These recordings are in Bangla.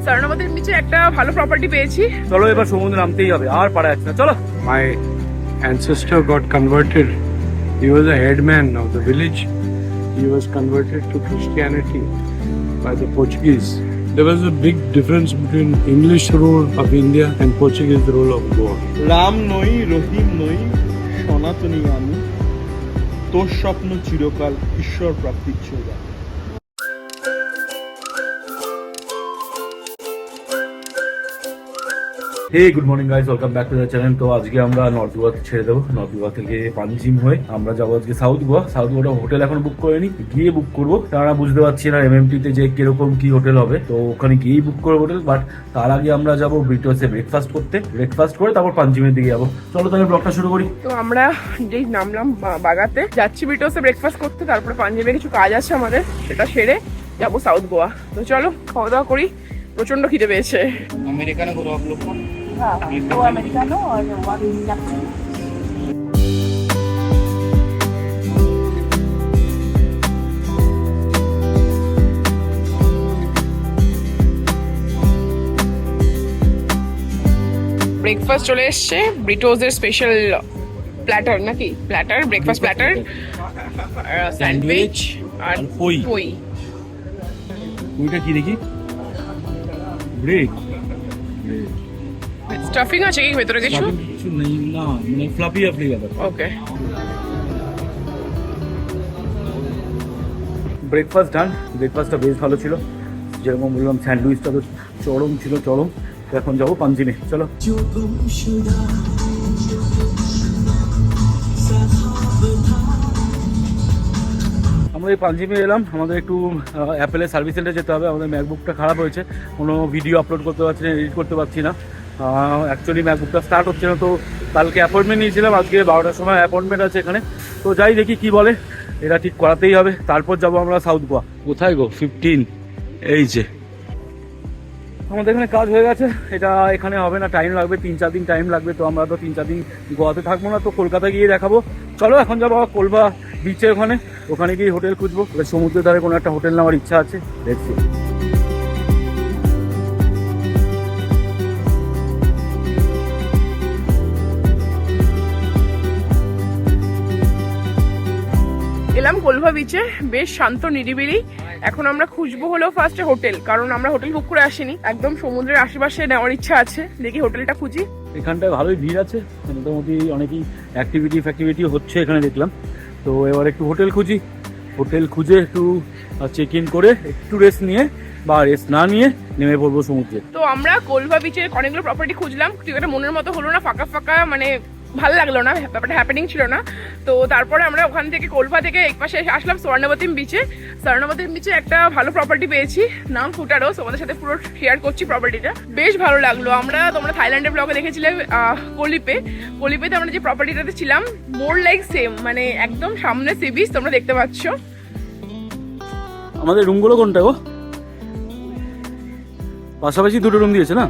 সারনাবাতিম বিচে একটা ভালো প্রপার্টি পেয়েছি। চলো এবার সমুদ্রে নামতেই হবে, আর পারা যাচ্ছে না। চলো। My ancestor got converted. He was a headman of the village. He was converted to Christianity by the Portuguese. There was a big difference between English rule of India and Portuguese rule of Goa. Ram নই, রহিম নই, সনাতনী আমি, তোর স্বপ্ন চিরকাল ঈশ্বর প্রাপ্তির ছোঁয়া। Hey, good morning guys, welcome back to the channel. তো আজকে আমরা নর্থ গোয়া ছেড়ে দেবো। নর্থ গোয়া থেকে পাঞ্জিম হয়ে আমরা যাবো আজকে সাউথ গোয়া। সাউথ গোয়াটা হোটেল এখন বুক করিনি, গিয়ে বুক করবো। তারা বুঝতে পারছি না MMT তে যে কিরকম কি হোটেল হবে, তো ওখানে গিয়েই বুক করবো হোটেল। বাট তার আগে আমরা যাবো ব্রিটোসে ব্রেকফাস্ট করতে। ব্রেকফাস্ট করে তারপর পাঞ্জিমের দিকে যাবো। চলো তাহলে ব্লগটা শুরু করি। তো আমরা যেই নামলাম বাগাতে, যাচ্ছি ব্রিটোসে ব্রেকফাস্ট করতে, তারপরে পাঞ্জাবে কিছু কাজ আছে আমাদের, সেটা সেরে যাবো সাউথ গোয়া। তো চলো খাওয়া দাওয়া করি, প্রচন্ড খিদে পেয়েছে। আমেরিকানো করো आप लोग को? हाँ, दो अमेरिकानो और वन कैप्चिनो। ব্রেকফাস্ট চলে এসছে, ব্রিটোজের স্পেশাল প্ল্যাটার নাকি প্ল্যাটার, ব্রেকফাস্ট প্ল্যাটার, স্যান্ডউইচ আর পই। ওইটা কি দেখি? ব্রেড স্টাফিং আছে কি ভেতরে কিছু? কিছু নেই না, মানে ফ্লাফি আপনি ব্যাপার। ওকে, ব্রেকফাস্ট ডান। ব্রেকফাস্টটা বেশ ভালো ছিল, যেরকম বললাম স্যান্ডউইচটা তো চরম ছিল, চরম। তো এখন যাবো পাঞ্জিমে, চলো। আমরা এই পাঞ্জিমে এলাম, আমাদের একটু অ্যাপেলের সার্ভিস সেন্টারে যেতে হবে। আমাদের ম্যাকবুকটা খারাপ হয়েছে, কোনো ভিডিও আপলোড করতে পারছি না, এডিট করতে পারছি না। অ্যাকচুয়ালি ম্যাকবুকটা স্টার্ট হচ্ছে না, তো কালকে অ্যাপয়েন্টমেন্ট নিয়েছিলাম, আজকে 12টার সময় অ্যাপয়েন্টমেন্ট আছে এখানে। তো যাই দেখি কি বলে, এটা ঠিক করাতেই হবে। তারপর যাবো আমরা সাউথ গোয়া। কোথায় গো? 15, এই যে আমাদের এখানে কাজ হয়ে গেছে। এটা এখানে হবে না, টাইম লাগবে, 3-4 দিন টাইম লাগবে। তো আমরা তো 3-4 দিন গোয়াতে থাকবো না, তো কলকাতা গিয়ে দেখাবো। চলো এখন যাবো কোলবা বিচে, ওখানে গিয়ে হোটেল খুঁজবো। সমুদ্রের ধারে কোনো একটা হোটেল নেওয়ার ইচ্ছা আছে, দেখছি। এলাম কোলভা বিচে, বেশ শান্ত নিরিবিলি। এখন আমরা খুঁজবো হলো ফার্স্টে হোটেল, কারণ আমরা হোটেল বুক করে আসিনি, একদম সমুদ্রের আশেপাশে নেওয়ার ইচ্ছা আছে। দেখি হোটেলটা খুঁজি। এখানটায় ভালোই ভিড় আছে, মোটামুটি অনেকই অ্যাক্টিভিটি হচ্ছে এখানে দেখলাম। তো এবার একটু হোটেল খুঁজি, হোটেল খুঁজে একটু চেক ইন করে একটু রেস্ট নিয়ে বা রেস্ট না নিয়ে নেমে পড়বো সমুদ্রে। তো আমরা কোলভা বিচের অনেকগুলো প্রপার্টি খুঁজলাম, ঠিক একটা মনের মতো হলো না, ফাঁকা ফাঁকা, মানে ভালো লাগলো না, ব্যাপারটা হ্যাপেনিং ছিল না। তো তারপরে আমরা ওখান থেকে কোলভা থেকে এক পাশে আসলাম স্বর্ণাবতিম বিচে। স্বর্ণাবতিম বিচে একটা ভালো প্রপার্টি পেয়েছি, নাম ফুটারোস। তোমাদের সাথে পুরো শেয়ার করছি প্রপার্টিটা, বেশ ভালো লাগলো। তোমরা থাইল্যান্ডের ব্লগে দেখেছিলে কলিপেতে আমরা যে প্রপার্টিটাতে ছিলাম, মোর লাইক সেম, মানে একদম সামনে সি বিচ, তোমরা দেখতে পাচ্ছ। আমাদের রুমগুলো কোনটা গো? পাশাপাশি দুটো রুম দিয়েছে না?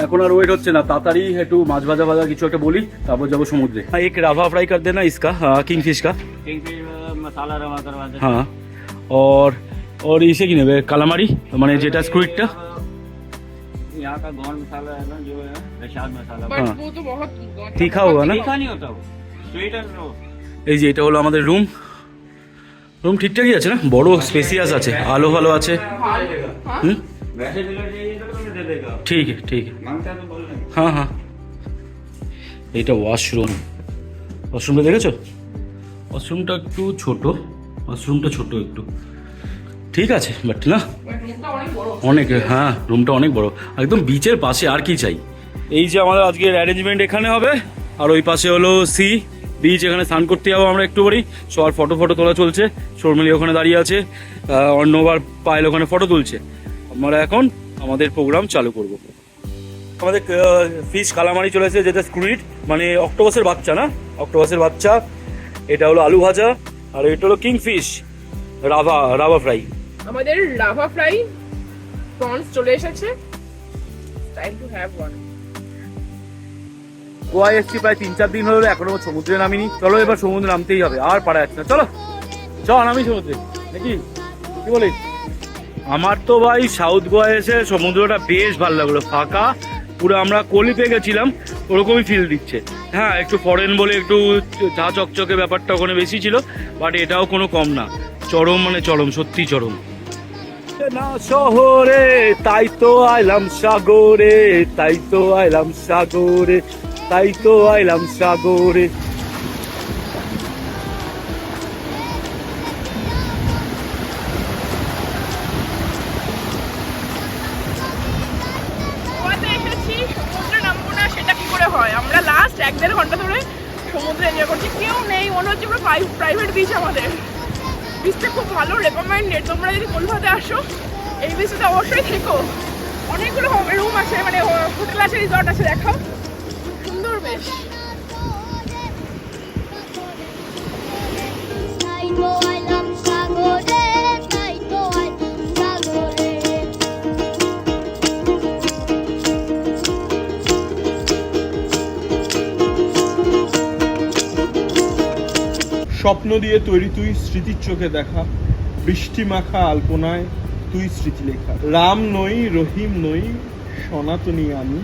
এখন আর ওয়েট হচ্ছে না, তাড়াতাড়ি একটু মাছ ভাজা কিছু একটা বলি, তারপর যাবো সমুদ্রে। এক রাভা फ्राई कर देना इसका, किंगफिश का मसाला रवा करवा दे। हाँ, और इसे की नेबे कालामारी, মানে যেটা স্কুইডটা। यहाँ का गौन मसाला है ना, जो है प्रसाद मसाला, बट वो तो बहुत तीखा होगा ना? तीखा नहीं होता, वो स्वीट एंड रो। এই যে এটা হলো আমাদের রুম ঠিকঠাকই আছে না? বড় স্পেসিয়াস আছে, আলো ভালো আছে। वैसे डिलीवरी चाहिए तो तुम्हें दे देगा। ঠিক আছে, मांगता है तो बोल देंगे। হ্যাঁ। এইটা ওয়াশরুমটা দেখেছো? ওয়াশরুমটা একটু ছোট, একটু ঠিক আছে, বাট না অনেক, হ্যাঁ রুমটা অনেক বড়, একদম বিচের পাশে, আর কি চাই। এই যে আমাদের আজকের অ্যারেঞ্জমেন্ট এখানে হবে, আর ওই পাশে হলো বিচ, এখানে স্নান করতে যাবো আমরা একটু পরেই। সবার ফটো তোলা চলছে, শর্মিলি ওখানে দাঁড়িয়ে আছে, অন্যবার পায়েল ওখানে ফটো তুলছে। আমরা এখন আমাদের প্রোগ্রাম চালু করব। আমাদের ফিশ কালামারি চলে এসেছে, যেটা স্কুইড, মানে অক্টোপাসের বাচ্চা না, অক্টোপাসের বাচ্চা। এটা হলো আলু ভাজা, আর এটা হলো কিংফিশ রাভা ফ্রাই। আমাদের রাভা ফ্রাই প্রনস চলে এসেছে, টাইম টু হ্যাভ ওয়ান। গোয়ায় এসছি প্রায় 3-4 দিন হলো, এখনো সমুদ্রে নামিনি। চলো এবার সমুদ্রে নামতেই হবে, আর পারা যাচ্ছে না। চলো নামি সমুদ্রে, নাকি কি বলিস? আমার তো ভাই সাউথ গোয়া এসে সমুদ্রটা বেশ ভালো লাগলো, ফাঁকা পুরো। আমরা কলিতে গেছিলাম ওরকমই ফিল দিচ্ছে। হ্যাঁ, একটু ফরেন বলে একটু চা চকচকে ব্যাপারটা ওখানে বেশি ছিল, বাট এটাও কোনো কম না। চরম মানে চরম, সত্যি চরম। না শহরে তাই তো আইলাম সাগরে, তাই তো আইলাম সাগরে, তাই তো আইলাম সাগরে। গোয়াতে এসেছি, সমুদ্রে নামবো না সেটা কি করে হয়? আমরা লাস্ট 1-1.5 ঘন্টা ধরে সমুদ্রে এনজয় করছি, কেউ নেই, মনে হচ্ছে পুরো প্রাইভেট বিচ আমাদের। বিচটা খুব ভালো, রেকমেন্ডেড। তোমরা যদি কলকাতাতে আসো এই বিচটাতে অবশ্যই থেকো। অনেকগুলো রুম আছে, মানে হোটেল আছে, রিসর্ট আছে, দেখাও, সুন্দর বেশ। স্বপ্ন দিয়ে তৈরি তুই, স্মৃতির চোখে দেখা, বৃষ্টি মাখা আলপনায় তুই স্মৃতি লেখা। রাম নই, রহিম নই, সনাতনী আমি,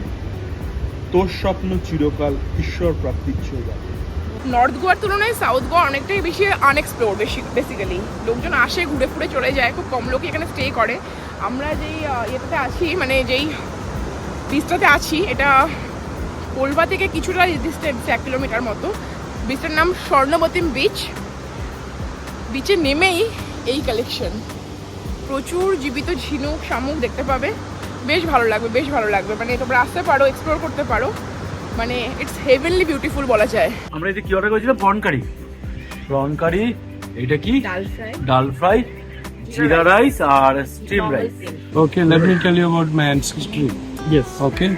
তোর স্বপ্ন চিরকাল ঈশ্বর প্রাপ্তির ছোঁয়া। নর্থ গোয়ার তুলনায় সাউথ গোয়া অনেকটাই বেশি আনএক্সপ্লোর, বেসিক্যালি লোকজন আসে, ঘুরে ফুরে চলে যায়, খুব কম লোকই এখানে স্টে করে। আমরা যেই ইয়েটাতে আছি, মানে যেই বিচটাতে আছি, এটা কোলবা থেকে কিছুটা ডিস্টেন্স, 1 কিলোমিটার মতো। বিচটার নাম স্বর্ণবতীম বিচ। বিচে নেমেই এই কালেকশন, প্রচুর জীবিত ঝিনুক শামুক দেখতে পাবে, বেশ ভালো লাগবে, বেশ ভালো লাগবে। মানে তোমরা আসতে পারো, এক্সপ্লোর করতে পারো, মানে ইটস হেভেনলি বিউটিফুল বলা যায়। আমরা এই যে কি অর্ডার করেছিলাম, প্রন কারি। প্রন কারি, এটা কি? ডাল ফ্রাই, জিরা রাইস আর steam rice. Okay, let me tell you about my ancestry. Yes. Okay,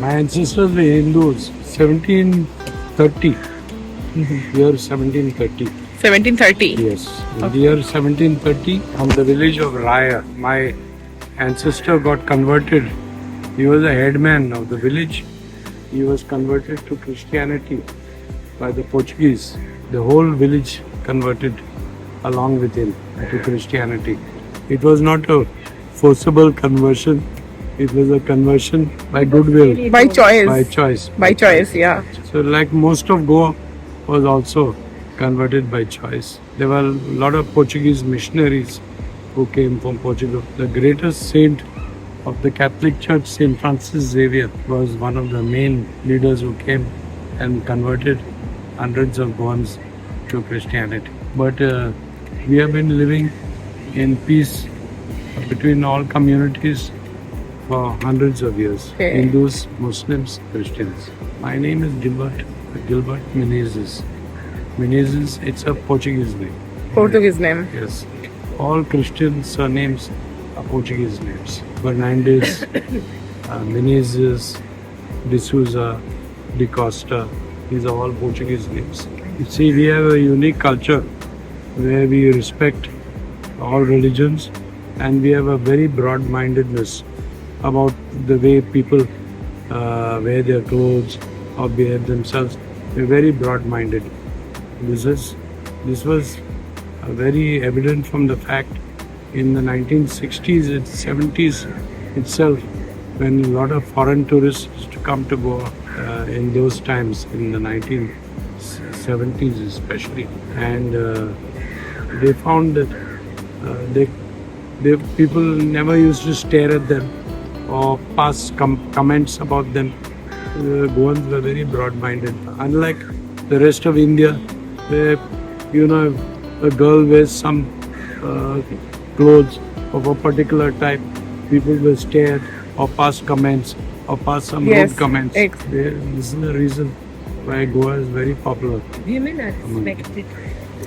my ancestors were Hindus. 1730. Year 1730. 1730. Yes. In the year 1730, from the village of Raya, my ancestor got converted. He was a headman of the village. He was converted to Christianity by the Portuguese. The whole village converted along with him to Christianity. It was not a forcible conversion. It was a conversion by goodwill. By choice. By choice. By choice, yeah. So like most of Goa was also converted by choice. There were a lot of Portuguese missionaries who came from Portugal. The greatest saint of the Catholic Church, Saint Francis Xavier, was one of the main leaders who came and converted hundreds of Goans to Christianity. But we have been living in peace between all communities for hundreds of years. Okay. Hindus, Muslims, Christians. My name is Gilbert Menezes. Menezes, it's a Portuguese name. Portuguese name. Yes. All Christian surnames are Portuguese names. Fernandez, Menezes, De Souza, De Costa. These are all Portuguese names. You see, we have a unique culture where we respect all religions and we have a very broad-mindedness about the way people wear their clothes or behave themselves. We're very broad-minded. This was very evident from the fact in the 1960s and 70s itself, when a lot of foreign tourists used to come to Goa in those times, in the 1970s especially, and they found that people never used to stare at them or pass comments about them. Goans were very broad-minded, unlike the rest of India, where a girl wears some clothes of a particular type, people will stare or pass comments or pass some rude comments. This is the reason why Goa is very popular. Women are respected.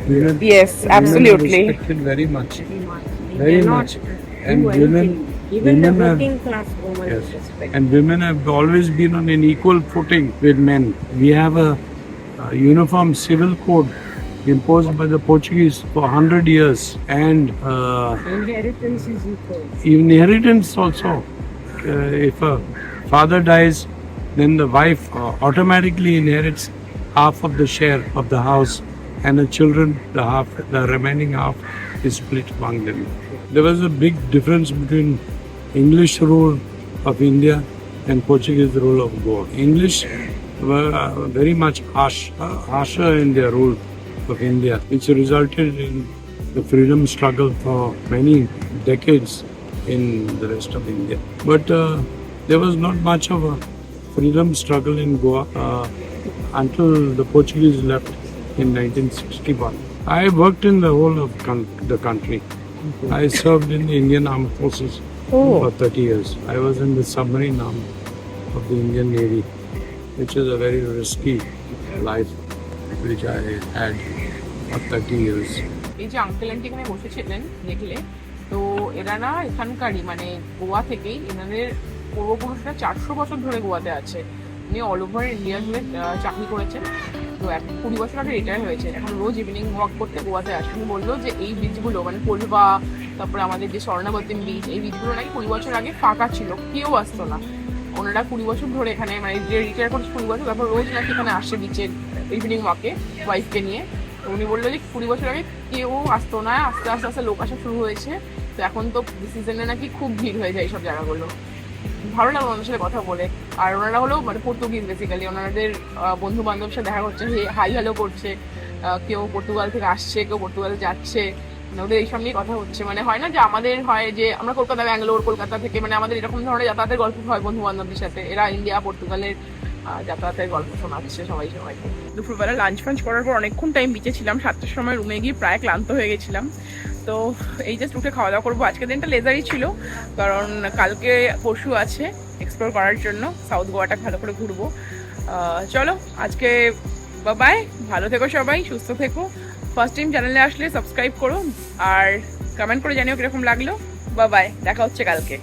Women, Yes, absolutely. Women are respected very much. They Very are much. not And do women, anything. Even the women have, working class woman yes, is respected. and women have always been on an equal footing with men. We have a uniform civil code imposed by the Portuguese for 100 years, and Inheritance is equal. inheritance also. If a father dies, then the wife automatically inherits half of the share of the house and the children, the remaining half is split among them. There was a big difference between English rule of India and Portuguese rule of Goa. English were very much harsher in their rule of India, which resulted in the freedom struggle for many decades in the rest of India. But there was not much of a freedom struggle in Goa until the Portuguese left in 1961. I worked in the whole of the country. I served in the Indian Armed Forces for 30 years. I was in the submarine arm of the Indian Navy, which is a very risky life, which I had for 30 years. এই যে আঙ্কেল আন্টি এখানে বসেছিলেন দেখলে, তো এরা না এখানকারই, মানে গোয়া থেকেই, এনাদের পূর্বপুরুষরা 400 বছর ধরে গোয়াতে আছে। উনি অল ওভার ইন্ডিয়া জুড়ে চাকরি করেছেন, তো 20 বছর আগে রিটায়ার হয়েছে। এখন রোজ ইভিনিং ওয়াক করতে গোয়াতে আসে। উনি বললো যে এই বিচগুলো মানে কোলভা, তারপরে আমাদের যে স্বর্ণাবতিম বিচ, এই বিচগুলো নাকি 20 বছর আগে ফাঁকা ছিল, কেউ আসতো না। ওনারা 20 বছর ধরে এখানে, মানে যে রিটায়ার করছে 20 বছর, তারপর রোজ নাকি এখানে আসে বিচে ইভিনিং ওয়াকে ওয়াইফকে নিয়ে। তো উনি বললো যে 20 বছর আগে কেউ আসতো না, আস্তে আস্তে আস্তে লোক আসা শুরু হয়েছে। তো এখন তো সিজনে নাকি খুব ভিড় হয়ে যায় এইসব জায়গাগুলো। ভালো লাগলো ওনাদের সাথে কথা বলে। আর ওনারা হলো মানে পর্তুগিজ বেসিক্যালি, ওনাদের বন্ধু বান্ধবের সাথে দেখা করছে, হাই হ্যালো করছে, কেউ পর্তুগাল থেকে আসছে, কেউ পর্তুগালে যাচ্ছে, মানে ওদের এইসব নিয়ে কথা হচ্ছে। মানে হয় না যে আমাদের হয় যে আমরা কলকাতা, ব্যাঙ্গালোর, কলকাতা থেকে, মানে আমাদের এরকম ধরনের যাতায়াতের গল্প হয় বন্ধু বান্ধবদের সাথে, এরা ইন্ডিয়া পর্তুগালের যাতায়াতের গল্প শোনাচ্ছে সবাইকে। দুপুরবেলা লাঞ্চ ফাঞ্চ করার পর অনেকক্ষণ টাইম বিচে ছিলাম, 7টার সময় রুমে গিয়ে প্রায় ক্লান্ত হয়ে গেছিলাম। তো এই জাস্ট উঠে খাওয়া দাওয়া করবো। আজকের দিনটা লেজারই ছিল, কারণ কালকে পরশু আছে এক্সপ্লোর করার জন্য, সাউথ গোয়াটা ভালো করে ঘুরবো। চলো আজকে বাই, ভালো থেকো সবাই, সুস্থ থেকো। ফার্স্ট টাইম চ্যানেলে আসলে সাবস্ক্রাইব করো আর কমেন্ট করে জানিও কিরকম লাগলো। বাই, দেখা হচ্ছে কালকে।